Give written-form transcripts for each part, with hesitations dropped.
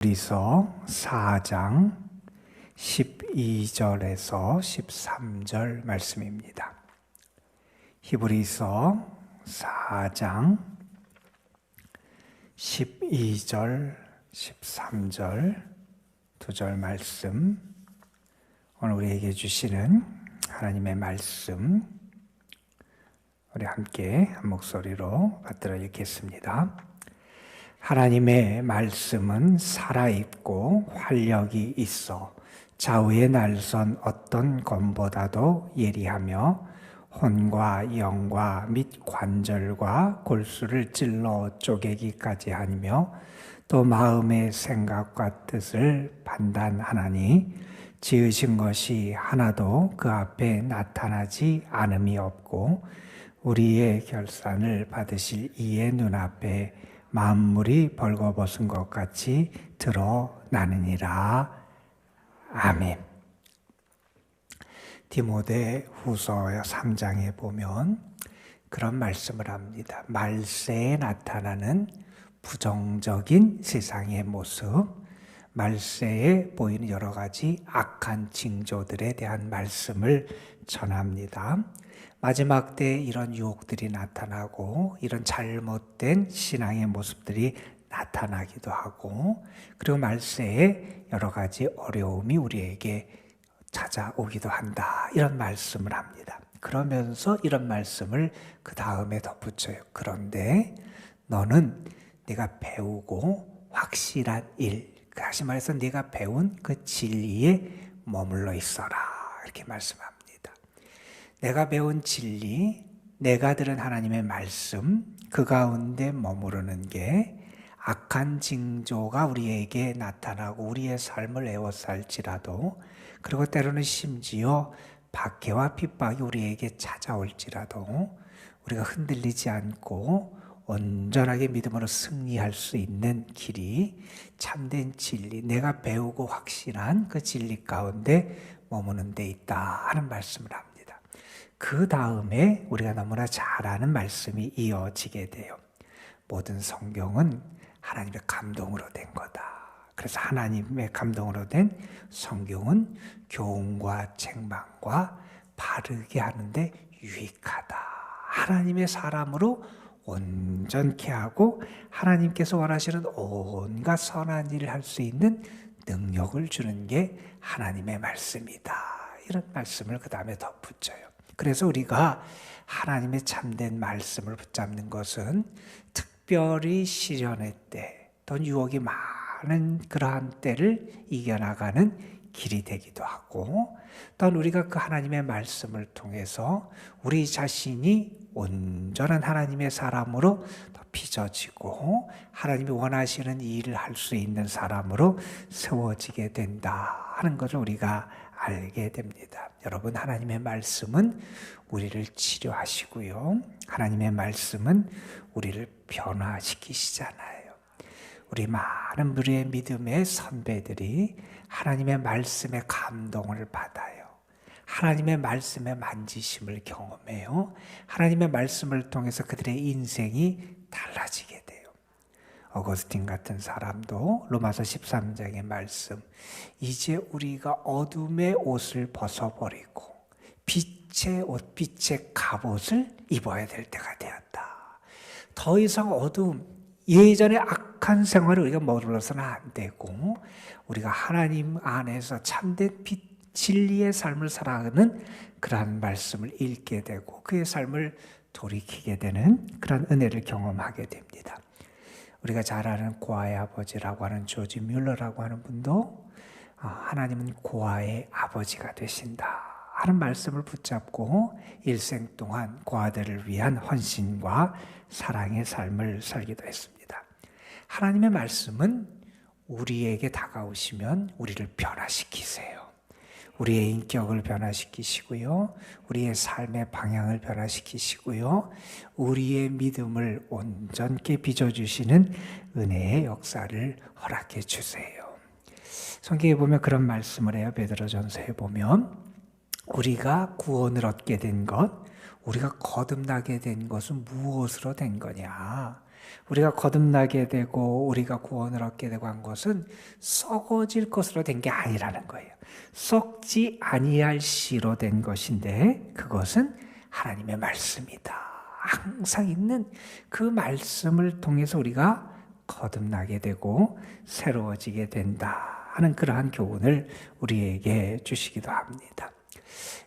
히브리서 4장 12절에서 13절 말씀입니다. 히브리서 4장 12절, 13절 두 절 말씀, 오늘 우리에게 주시는 하나님의 말씀, 우리 함께 한 목소리로 받들어 읽겠습니다. 하나님의 말씀은 살아있고 활력이 있어 좌우에 날선 어떤 검보다도 예리하며 혼과 영과 및 관절과 골수를 찔러 쪼개기까지 하며 또 마음의 생각과 뜻을 판단하나니 지으신 것이 하나도 그 앞에 나타나지 않음이 없고 우리의 결산을 받으실 이의 눈앞에 만물이 벌거벗은 것 같이 드러나느니라. 아멘. 디모데 후서 3장에 보면 그런 말씀을 합니다. 말세에 나타나는 부정적인 세상의 모습, 말세에 보이는 여러 가지 악한 징조들에 대한 말씀을 전합니다. 마지막 때 이런 유혹들이 나타나고 이런 잘못된 신앙의 모습들이 나타나기도 하고, 그리고 말세에 여러 가지 어려움이 우리에게 찾아오기도 한다, 이런 말씀을 합니다. 그러면서 이런 말씀을 그 다음에 덧붙여요. 그런데 너는 네가 배우고 확실한 일, 다시 말해서 네가 배운 그 진리에 머물러 있어라, 이렇게 말씀합니다. 내가 배운 진리, 내가 들은 하나님의 말씀, 그 가운데 머무르는 게 악한 징조가 우리에게 나타나고 우리의 삶을 에워쌀지라도, 그리고 때로는 심지어 박해와 핍박이 우리에게 찾아올지라도 우리가 흔들리지 않고 온전하게 믿음으로 승리할 수 있는 길이 참된 진리, 내가 배우고 확신한 그 진리 가운데 머무는 데 있다 하는 말씀을 합니다. 그 다음에 우리가 너무나 잘 아는 말씀이 이어지게 돼요. 모든 성경은 하나님의 감동으로 된 거다. 그래서 하나님의 감동으로 된 성경은 교훈과 책망과 바르게 하는데 유익하다. 하나님의 사람으로 온전케 하고 하나님께서 원하시는 온갖 선한 일을 할 수 있는 능력을 주는 게 하나님의 말씀이다. 이런 말씀을 그 다음에 덧붙여요. 그래서 우리가 하나님의 참된 말씀을 붙잡는 것은 특별히 시련의 때, 또 유혹이 많은 그러한 때를 이겨나가는 길이 되기도 하고, 또한 우리가 그 하나님의 말씀을 통해서 우리 자신이 온전한 하나님의 사람으로 더 빚어지고 하나님이 원하시는 일을 할 수 있는 사람으로 세워지게 된다 하는 것을 우리가 알게 됩니다. 여러분, 하나님의 말씀은 우리를 치료하시고요, 하나님의 말씀은 우리를 변화시키시잖아요. 우리 많은 우리의 믿음의 선배들이 하나님의 말씀에 감동을 받아요. 하나님의 말씀의 만지심을 경험해요. 하나님의 말씀을 통해서 그들의 인생이 달라지게 돼요. 어거스틴 같은 사람도 로마서 13장의 말씀, 이제 우리가 어둠의 옷을 벗어버리고 빛의 옷, 빛의 갑옷을 입어야 될 때가 되었다. 더 이상 어둠, 예전의 악한 생활을 우리가 머물러서는 안 되고 우리가 하나님 안에서 참된 빛, 진리의 삶을 살아가는 그러한 말씀을 읽게 되고 그의 삶을 돌이키게 되는 그런 은혜를 경험하게 됩니다. 우리가 잘 아는 고아의 아버지라고 하는 조지 뮬러라고 하는 분도 하나님은 고아의 아버지가 되신다 하는 말씀을 붙잡고 일생 동안 고아들을 위한 헌신과 사랑의 삶을 살기도 했습니다. 하나님의 말씀은 우리에게 다가오시면 우리를 변화시키세요. 우리의 인격을 변화시키시고요, 우리의 삶의 방향을 변화시키시고요, 우리의 믿음을 온전케 빚어주시는 은혜의 역사를 허락해 주세요. 성경에 보면 그런 말씀을 해요. 베드로전서에 보면 우리가 구원을 얻게 된 것, 우리가 거듭나게 된 것은 무엇으로 된 거냐? 우리가 거듭나게 되고 우리가 구원을 얻게 되고 한 것은 썩어질 것으로 된 게 아니라는 거예요. 썩지 아니할 씨로 된 것인데 그것은 하나님의 말씀이다. 항상 있는 그 말씀을 통해서 우리가 거듭나게 되고 새로워지게 된다 하는 그러한 교훈을 우리에게 주시기도 합니다.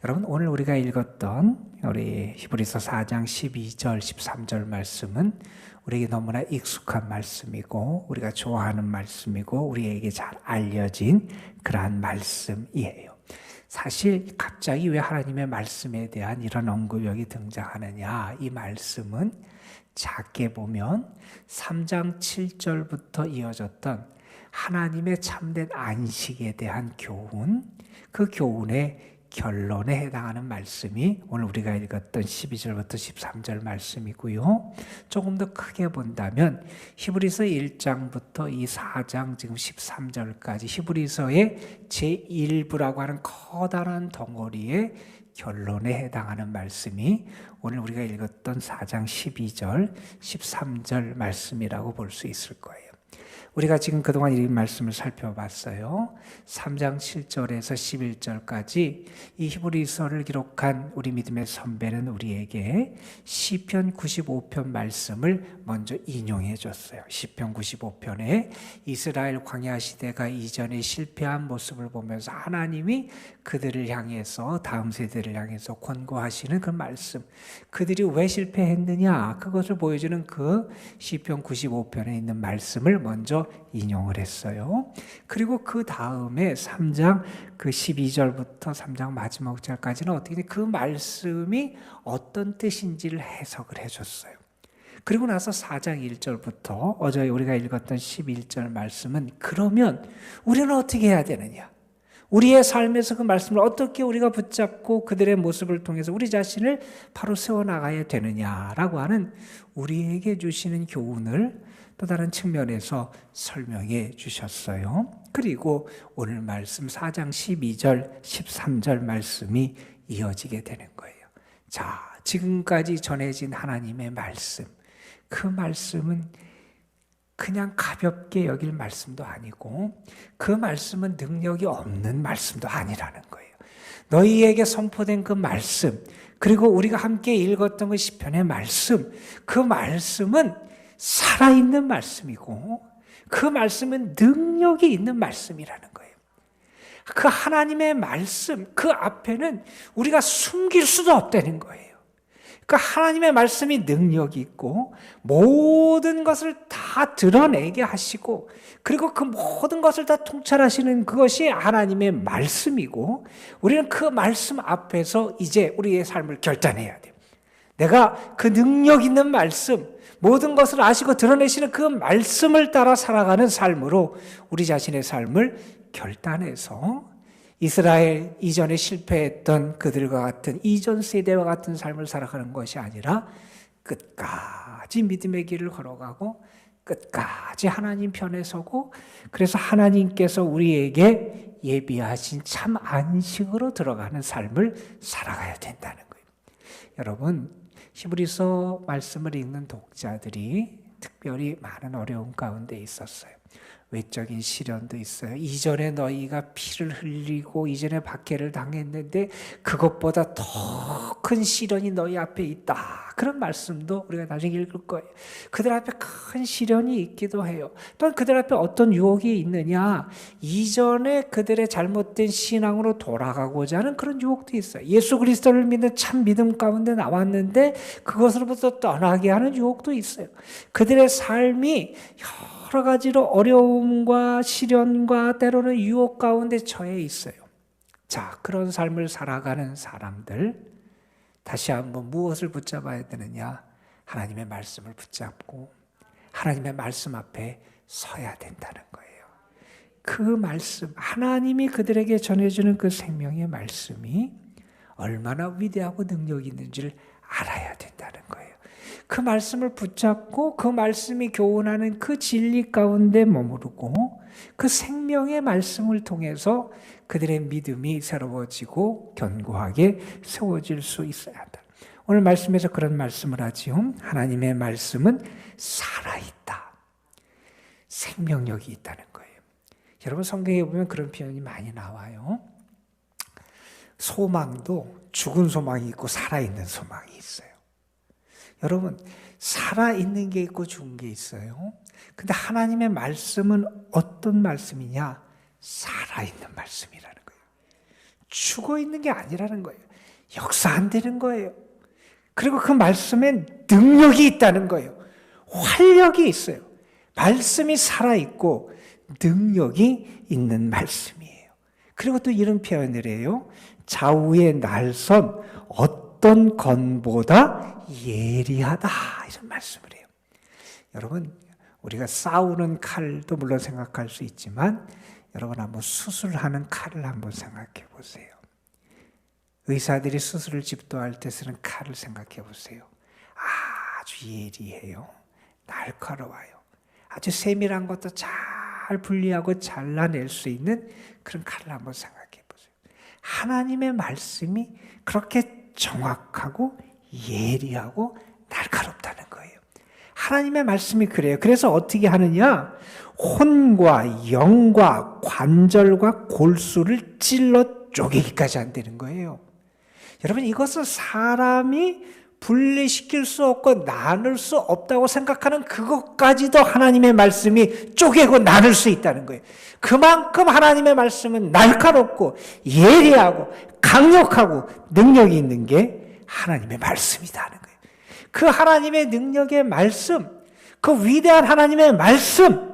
여러분, 오늘 우리가 읽었던 우리 히브리서 4장 12절 13절 말씀은 우리에게 너무나 익숙한 말씀이고 우리가 좋아하는 말씀이고 우리에게 잘 알려진 그러한 말씀이에요. 사실 갑자기 왜 하나님의 말씀에 대한 이런 언급력이 등장하느냐, 이 말씀은 작게 보면 3장 7절부터 이어졌던 하나님의 참된 안식에 대한 교훈, 그 교훈의 결론에 해당하는 말씀이 오늘 우리가 읽었던 12절부터 13절 말씀이고요. 조금 더 크게 본다면 히브리서 1장부터 이 4장 지금 13절까지 히브리서의 제1부라고 하는 커다란 덩어리의 결론에 해당하는 말씀이 오늘 우리가 읽었던 4장 12절, 13절 말씀이라고 볼 수 있을 거예요. 우리가 지금 그동안 이 말씀을 살펴봤어요. 3장 7절에서 11절까지 이 히브리서를 기록한 우리 믿음의 선배는 우리에게 시편 95편 말씀을 먼저 인용해 줬어요. 시편 95편에 이스라엘 광야 시대가 이전에 실패한 모습을 보면서 하나님이 그들을 향해서 다음 세대를 향해서 권고하시는 그 말씀, 그들이 왜 실패했느냐 그것을 보여주는 그 시편 95편에 있는 말씀을 먼저 인용을 했어요. 그리고 그 다음에 3장 그 12절부터 3장 마지막 절까지는 어떻게 그 말씀이 어떤 뜻인지를 해석을 해줬어요. 그리고 나서 4장 1절부터 어제 우리가 읽었던 11절 말씀은 그러면 우리는 어떻게 해야 되느냐, 우리의 삶에서 그 말씀을 어떻게 우리가 붙잡고 그들의 모습을 통해서 우리 자신을 바로 세워나가야 되느냐라고 하는 우리에게 주시는 교훈을 또 다른 측면에서 설명해 주셨어요. 그리고 오늘 말씀 4장 12절, 13절 말씀이 이어지게 되는 거예요. 자, 지금까지 전해진 하나님의 말씀, 그 말씀은 그냥 가볍게 여길 말씀도 아니고 그 말씀은 능력이 없는 말씀도 아니라는 거예요. 너희에게 선포된 그 말씀, 그리고 우리가 함께 읽었던 그 시편의 말씀, 그 말씀은 살아있는 말씀이고 그 말씀은 능력이 있는 말씀이라는 거예요. 그 하나님의 말씀, 그 앞에는 우리가 숨길 수도 없다는 거예요. 그 하나님의 말씀이 능력이 있고 모든 것을 다 드러내게 하시고 그리고 그 모든 것을 다 통찰하시는 그것이 하나님의 말씀이고 우리는 그 말씀 앞에서 이제 우리의 삶을 결단해야 돼요. 내가 그 능력 있는 말씀, 모든 것을 아시고 드러내시는 그 말씀을 따라 살아가는 삶으로 우리 자신의 삶을 결단해서 이스라엘 이전에 실패했던 그들과 같은 이전 세대와 같은 삶을 살아가는 것이 아니라 끝까지 믿음의 길을 걸어가고 끝까지 하나님 편에 서고 그래서 하나님께서 우리에게 예비하신 참 안식으로 들어가는 삶을 살아가야 된다는 거예요. 여러분, 히브리서 말씀을 읽는 독자들이 특별히 많은 어려움 가운데 있었어요. 외적인 시련도 있어요. 이전에 너희가 피를 흘리고 이전에 박해를 당했는데 그것보다 더 큰 시련이 너희 앞에 있다. 그런 말씀도 우리가 나중에 읽을 거예요. 그들 앞에 큰 시련이 있기도 해요. 또한 그들 앞에 어떤 유혹이 있느냐, 이전에 그들의 잘못된 신앙으로 돌아가고자 하는 그런 유혹도 있어요. 예수 그리스도를 믿는 참 믿음 가운데 나왔는데 그것으로부터 떠나게 하는 유혹도 있어요. 그들의 삶이 여러 가지로 어려움과 시련과 때로는 유혹 가운데 처해 있어요. 자, 그런 삶을 살아가는 사람들, 다시 한번 무엇을 붙잡아야 되느냐? 하나님의 말씀을 붙잡고 하나님의 말씀 앞에 서야 된다는 거예요. 그 말씀, 하나님이 그들에게 전해주는 그 생명의 말씀이 얼마나 위대하고 능력이 있는지를 알아야 된다는 거예요. 그 말씀을 붙잡고 그 말씀이 교훈하는 그 진리 가운데 머무르고 그 생명의 말씀을 통해서 그들의 믿음이 새로워지고 견고하게 세워질 수 있어야 한다. 오늘 말씀에서 그런 말씀을 하지요. 하나님의 말씀은 살아있다. 생명력이 있다는 거예요. 여러분 성경에 보면 그런 표현이 많이 나와요. 소망도 죽은 소망이 있고 살아있는 소망이 있어요. 여러분 살아있는 게 있고 죽은 게 있어요. 근데 하나님의 말씀은 어떤 말씀이냐? 살아있는 말씀이라는 거예요. 죽어있는 게 아니라는 거예요. 역사 안 되는 거예요. 그리고 그 말씀엔 능력이 있다는 거예요. 활력이 있어요. 말씀이 살아있고 능력이 있는 말씀이에요. 그리고 또 이런 표현을 해요. 좌우의 날선 어떤 건보다 예리하다. 이런 말씀을 해요. 여러분 우리가 싸우는 칼도 물론 생각할 수 있지만 여러분 한번 수술하는 칼을 한번 생각해 보세요. 의사들이 수술을 집도할 때 쓰는 칼을 생각해 보세요. 아주 예리해요. 날카로워요. 아주 세밀한 것도 잘 분리하고 잘라낼 수 있는 그런 칼을 한번 생각해 보세요. 하나님의 말씀이 그렇게 정확하고 예리하고 날카롭다는 거예요. 하나님의 말씀이 그래요. 그래서 어떻게 하느냐? 혼과 영과 관절과 골수를 찔러 쪼개기까지 한다는 거예요. 여러분 이것은 사람이 분리시킬 수 없고 나눌 수 없다고 생각하는 그것까지도 하나님의 말씀이 쪼개고 나눌 수 있다는 거예요. 그만큼 하나님의 말씀은 날카롭고 예리하고 강력하고 능력이 있는 게 하나님의 말씀이라는 거예요. 그 하나님의 능력의 말씀, 그 위대한 하나님의 말씀,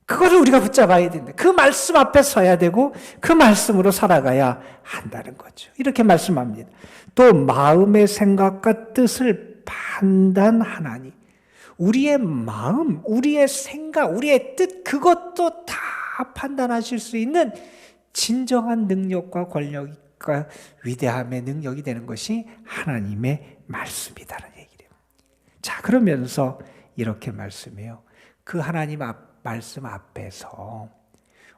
그거를 우리가 붙잡아야 된다. 그 말씀 앞에 서야 되고 그 말씀으로 살아가야 한다는 거죠. 이렇게 말씀합니다. 또 마음의 생각과 뜻을 판단하나니 우리의 마음, 우리의 생각, 우리의 뜻 그것도 다 판단하실 수 있는 진정한 능력과 권력과 위대함의 능력이 되는 것이 하나님의 말씀이다라는 얘기예요. 자, 그러면서 이렇게 말씀해요. 그 하나님 말씀 앞에서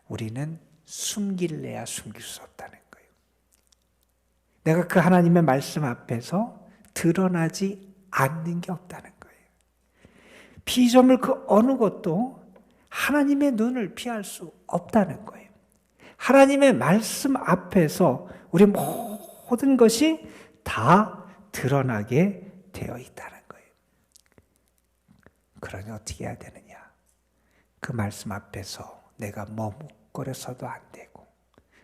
우리는 숨길래야 숨길 수 없다는 거예요. 내가 그 하나님의 말씀 앞에서 드러나지 않는 게 없다는 거예요. 피조물 그 어느 것도 하나님의 눈을 피할 수 없다는 거예요. 하나님의 말씀 앞에서 우리 모든 것이 다 드러나게 되어 있다는 거예요. 그러니 어떻게 해야 되느냐? 그 말씀 앞에서 내가 머뭇거려서도 안 되고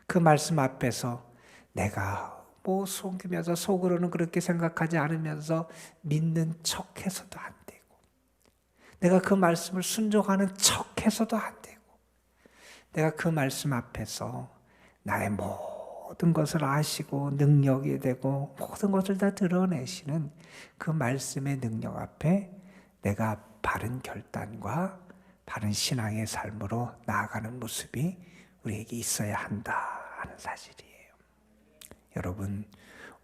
그 말씀 앞에서 내가 속이면서 속으로는 그렇게 생각하지 않으면서 믿는 척해서도 안 되고 내가 그 말씀을 순종하는 척해서도 안 되고 내가 그 말씀 앞에서 나의 모든 것을 아시고 능력이 되고 모든 것을 다 드러내시는 그 말씀의 능력 앞에 내가 바른 결단과 바른 신앙의 삶으로 나아가는 모습이 우리에게 있어야 한다 하는 사실이에요. 여러분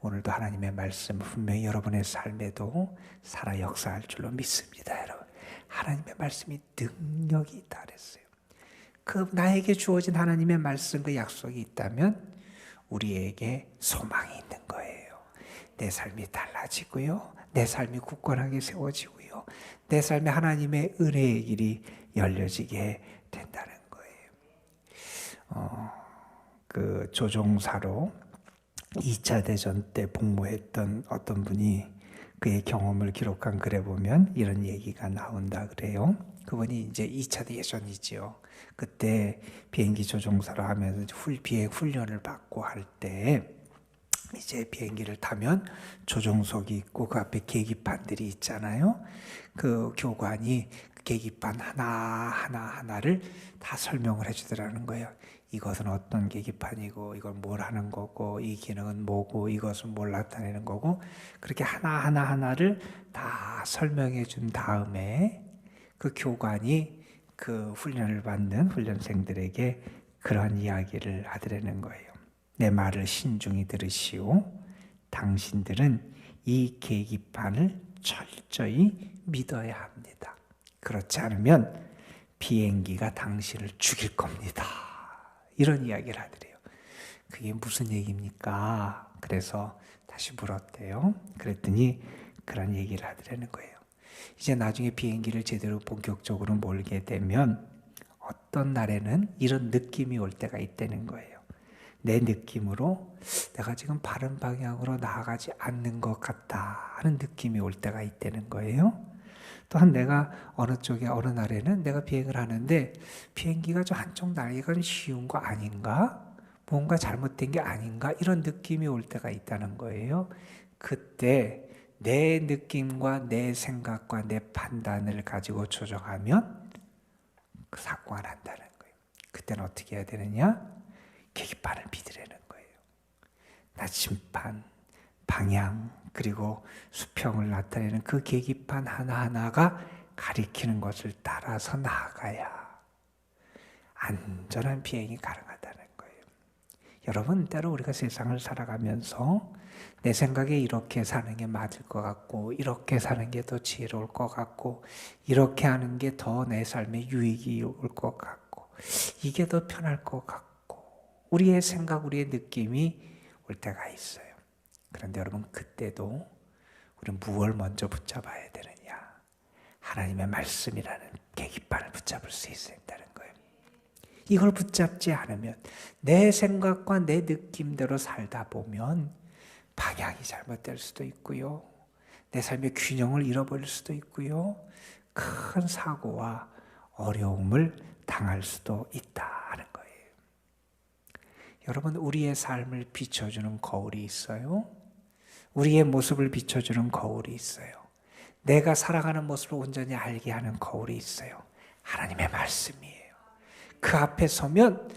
오늘도 하나님의 말씀 분명히 여러분의 삶에도 살아 역사할 줄로 믿습니다. 여러분 하나님의 말씀이 능력이 있다 그랬어요. 그 나에게 주어진 하나님의 말씀 그 약속이 있다면 우리에게 소망이 있는 거예요. 내 삶이 달라지고요. 내 삶이 굳건하게 세워지고요. 내 삶에 하나님의 은혜의 길이 열려지게 된다는 거예요. 그 조종사로 2차 대전 때 복무했던 어떤 분이 그의 경험을 기록한 글에 보면 이런 얘기가 나온다 그래요. 그분이 이제 2차 대전이지요. 그때 비행기 조종사로 하면서 비행 훈련을 받고 할 때 이제 비행기를 타면 조종석이 있고 그 앞에 계기판들이 있잖아요. 그 교관이 계기판 하나를 다 설명을 해주더라는 거예요. 이것은 어떤 계기판이고 이건 뭘 하는 거고 이 기능은 뭐고 이것은 뭘 나타내는 거고 그렇게 하나를 다 설명해 준 다음에 그 교관이 그 훈련을 받는 훈련생들에게 그런 이야기를 하더라는 거예요. 내 말을 신중히 들으시오. 당신들은 이 계기판을 철저히 믿어야 합니다. 그렇지 않으면 비행기가 당신을 죽일 겁니다. 이런 이야기를 하더래요. 그게 무슨 얘기입니까? 그래서 다시 물었대요. 그랬더니 그런 얘기를 하더라는 거예요. 이제 나중에 비행기를 제대로 본격적으로 몰게 되면 어떤 날에는 이런 느낌이 올 때가 있다는 거예요. 내 느낌으로 내가 지금 바른 방향으로 나아가지 않는 것 같다 하는 느낌이 올 때가 있다는 거예요. 또한 내가 어느 쪽에 어느 날에는 내가 비행을 하는데 비행기가 좀 한쪽 날개가 좀 쉬운 거 아닌가? 뭔가 잘못된 게 아닌가? 이런 느낌이 올 때가 있다는 거예요. 그때 내 느낌과 내 생각과 내 판단을 가지고 조정하면 그 사고가 난다는 거예요. 그때는 어떻게 해야 되느냐? 계기판을 믿으라는 거예요. 나침반, 방향, 그리고 수평을 나타내는 그 계기판 하나하나가 가리키는 것을 따라서 나아가야 안전한 비행이 가능하다는 거예요. 여러분, 때로 우리가 세상을 살아가면서 내 생각에 이렇게 사는 게 맞을 것 같고, 이렇게 사는 게 더 지혜로울 것 같고, 이렇게 하는 게 더 내 삶에 유익이 올 것 같고, 이게 더 편할 것 같고, 우리의 생각, 우리의 느낌이 올 때가 있어요. 그런데 여러분, 그때도 우리는 무엇을 먼저 붙잡아야 되느냐? 하나님의 말씀이라는 계기판을 붙잡을 수 있어야 된다는 거예요. 이걸 붙잡지 않으면 내 생각과 내 느낌대로 살다 보면 방향이 잘못될 수도 있고요. 내 삶의 균형을 잃어버릴 수도 있고요. 큰 사고와 어려움을 당할 수도 있다는 거예요. 여러분, 우리의 삶을 비춰주는 거울이 있어요. 우리의 모습을 비춰주는 거울이 있어요. 내가 살아가는 모습을 온전히 알게 하는 거울이 있어요. 하나님의 말씀이에요. 그 앞에 서면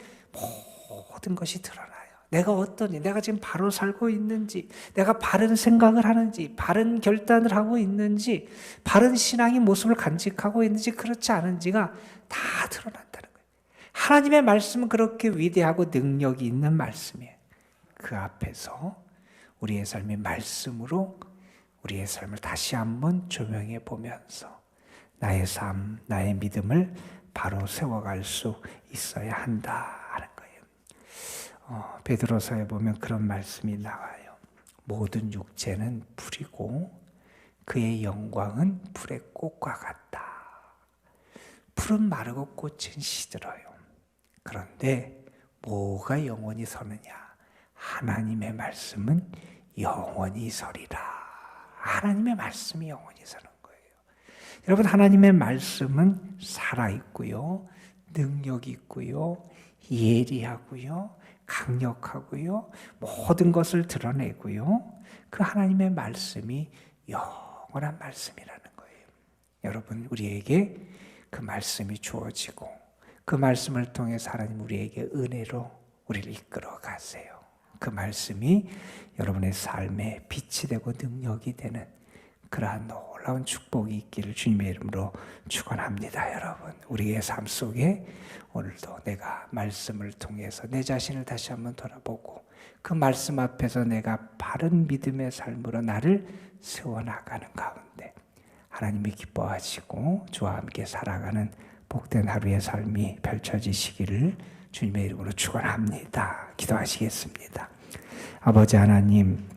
모든 것이 드러나요. 내가 어떠니, 내가 지금 바로 살고 있는지, 내가 바른 생각을 하는지, 바른 결단을 하고 있는지, 바른 신앙의 모습을 간직하고 있는지, 그렇지 않은지가 다 드러난다는 거예요. 하나님의 말씀은 그렇게 위대하고 능력이 있는 말씀이에요. 그 앞에서 우리의 삶이 말씀으로 우리의 삶을 다시 한번 조명해 보면서 나의 삶, 나의 믿음을 바로 세워갈 수 있어야 한다 하는 거예요. 베드로서에 보면 그런 말씀이 나와요. 모든 육체는 불이고 그의 영광은 불의 꽃과 같다. 풀은 마르고 꽃은 시들어요. 그런데 뭐가 영원히 서느냐? 하나님의 말씀은 영원히 서리라. 하나님의 말씀이 영원히 서는 거예요. 여러분, 하나님의 말씀은 살아있고요, 능력이 있고요, 예리하고요, 강력하고요, 모든 것을 드러내고요. 그 하나님의 말씀이 영원한 말씀이라는 거예요. 여러분, 우리에게 그 말씀이 주어지고 그 말씀을 통해서 하나님 우리에게 은혜로 우리를 이끌어 가세요. 그 말씀이 여러분의 삶에 빛이 되고 능력이 되는 그러한 놀라운 축복이 있기를 주님의 이름으로 축원합니다. 여러분, 우리의 삶 속에 오늘도 내가 말씀을 통해서 내 자신을 다시 한번 돌아보고 그 말씀 앞에서 내가 바른 믿음의 삶으로 나를 세워나가는 가운데 하나님이 기뻐하시고 주와 함께 살아가는 복된 하루의 삶이 펼쳐지시기를 주님의 이름으로 축원합니다. 기도하시겠습니다. 아버지 하나님,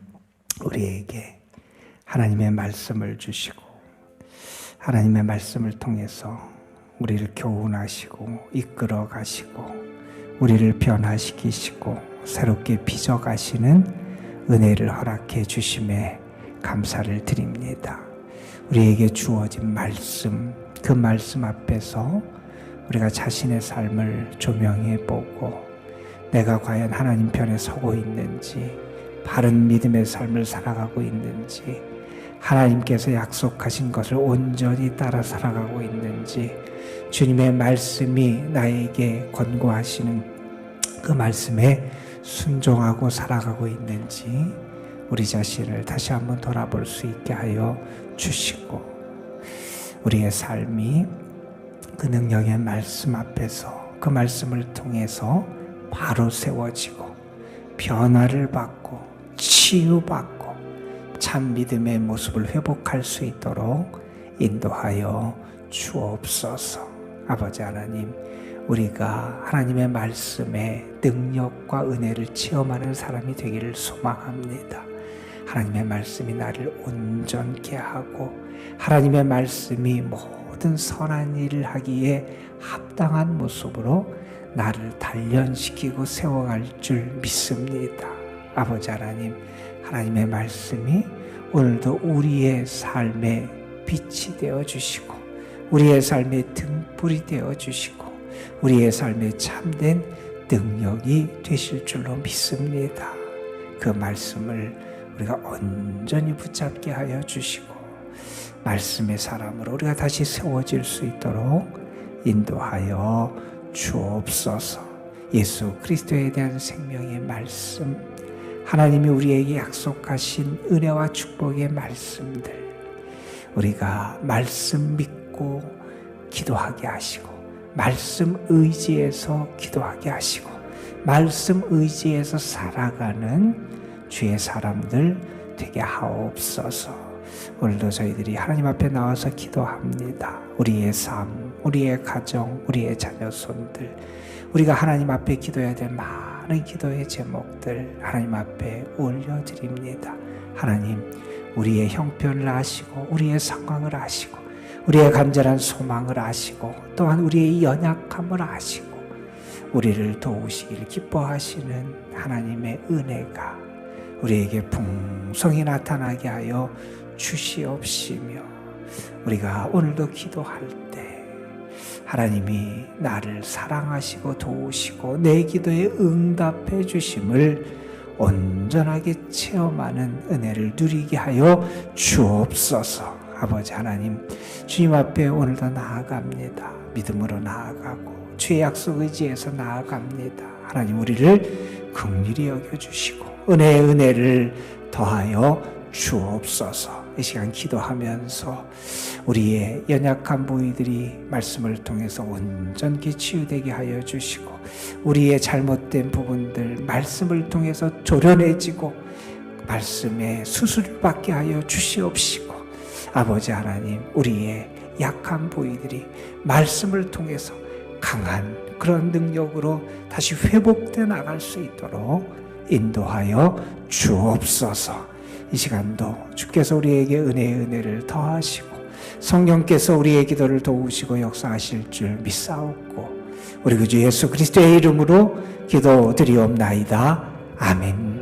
우리에게 하나님의 말씀을 주시고 하나님의 말씀을 통해서 우리를 교훈하시고 이끌어 가시고 우리를 변화시키시고 새롭게 빚어 가시는 은혜를 허락해 주심에 감사를 드립니다. 우리에게 주어진 말씀, 그 말씀 앞에서 우리가 자신의 삶을 조명해 보고 내가 과연 하나님 편에 서고 있는지, 바른 믿음의 삶을 살아가고 있는지, 하나님께서 약속하신 것을 온전히 따라 살아가고 있는지, 주님의 말씀이 나에게 권고하시는 그 말씀에 순종하고 살아가고 있는지 우리 자신을 다시 한번 돌아볼 수 있게 하여 주시고, 우리의 삶이 그 능력의 말씀 앞에서 그 말씀을 통해서 바로 세워지고 변화를 받고 치유받고 참 믿음의 모습을 회복할 수 있도록 인도하여 주옵소서. 아버지 하나님, 우리가 하나님의 말씀의 능력과 은혜를 체험하는 사람이 되기를 소망합니다. 하나님의 말씀이 나를 온전케 하고 하나님의 말씀이 모든 선한 일을 하기에 합당한 모습으로 나를 단련시키고 세워갈 줄 믿습니다. 아버지 하나님, 하나님의 말씀이 오늘도 우리의 삶의 빛이 되어주시고 우리의 삶의 등불이 되어주시고 우리의 삶에 참된 능력이 되실 줄로 믿습니다. 그 말씀을 우리가 온전히 붙잡게 하여 주시고 말씀의 사람으로 우리가 다시 세워질 수 있도록 인도하여 주옵소서. 예수 그리스도에 대한 생명의 말씀, 하나님이 우리에게 약속하신 은혜와 축복의 말씀들, 우리가 말씀 믿고 기도하게 하시고 말씀 의지해서 기도하게 하시고 말씀 의지해서 살아가는 주의 사람들 되게 하옵소서. 오늘도 저희들이 하나님 앞에 나와서 기도합니다. 우리의 삶, 우리의 가정, 우리의 자녀 손들, 우리가 하나님 앞에 기도해야 될 많은 기도의 제목들 하나님 앞에 올려드립니다. 하나님, 우리의 형편을 아시고 우리의 상황을 아시고 우리의 간절한 소망을 아시고 또한 우리의 연약함을 아시고 우리를 도우시길 기뻐하시는 하나님의 은혜가 우리에게 풍성히 나타나게 하여 주시옵시며 우리가 오늘도 기도할 때 하나님이 나를 사랑하시고 도우시고 내 기도에 응답해 주심을 온전하게 체험하는 은혜를 누리게 하여 주옵소서. 아버지 하나님, 주님 앞에 오늘도 나아갑니다. 믿음으로 나아가고 주의 약속 의지해서 나아갑니다. 하나님, 우리를 긍휼히 여겨주시고 은혜의 은혜를 더하여 주옵소서. 이 시간 기도하면서 우리의 연약한 부위들이 말씀을 통해서 온전히 치유되게 하여 주시고 우리의 잘못된 부분들 말씀을 통해서 조련해지고 말씀의 수술을 받게 하여 주시옵시고 아버지 하나님, 우리의 약한 부위들이 말씀을 통해서 강한 그런 능력으로 다시 회복되어 나갈 수 있도록 인도하여 주옵소서. 이 시간도 주께서 우리에게 은혜의 은혜를 더하시고 성령께서 우리의 기도를 도우시고 역사하실 줄 믿사옵고 우리 구주 예수 그리스도의 이름으로 기도드리옵나이다. 아멘.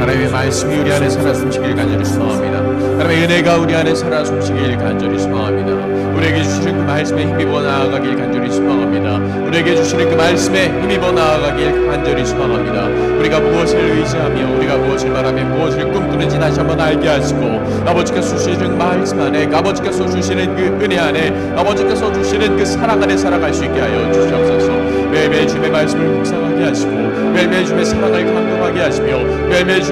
하나님의 말씀이 우리 안에 살아 숨쉬길 간절히 소망합니다. 하나님의 은혜가 우리 안에 살아 숨쉬길 간절히 소망합니다. 우리에게 주시는 그 말씀에 힘입어 나아가길 간절히 소망합니다. 우리에게 주시는 그 말씀에 힘입어 나아가길 간절히 소망합니다. 우리가 무엇을 의지하며 우리가 무엇을 바라며 무엇을 꿈꾸는지 다시 한번 알게 하시고 아버지께서 주시는 말씀 안에 아버지께서 주시는 그 은혜 안에 아버지께서 주시는 그 사랑 안에 살아갈 수 있게 하여 주시옵소서. 매일매일 주님의 말씀을 묵상하게 하시고 매일매일 주님의 사랑을 감동하게 하시며 매일매일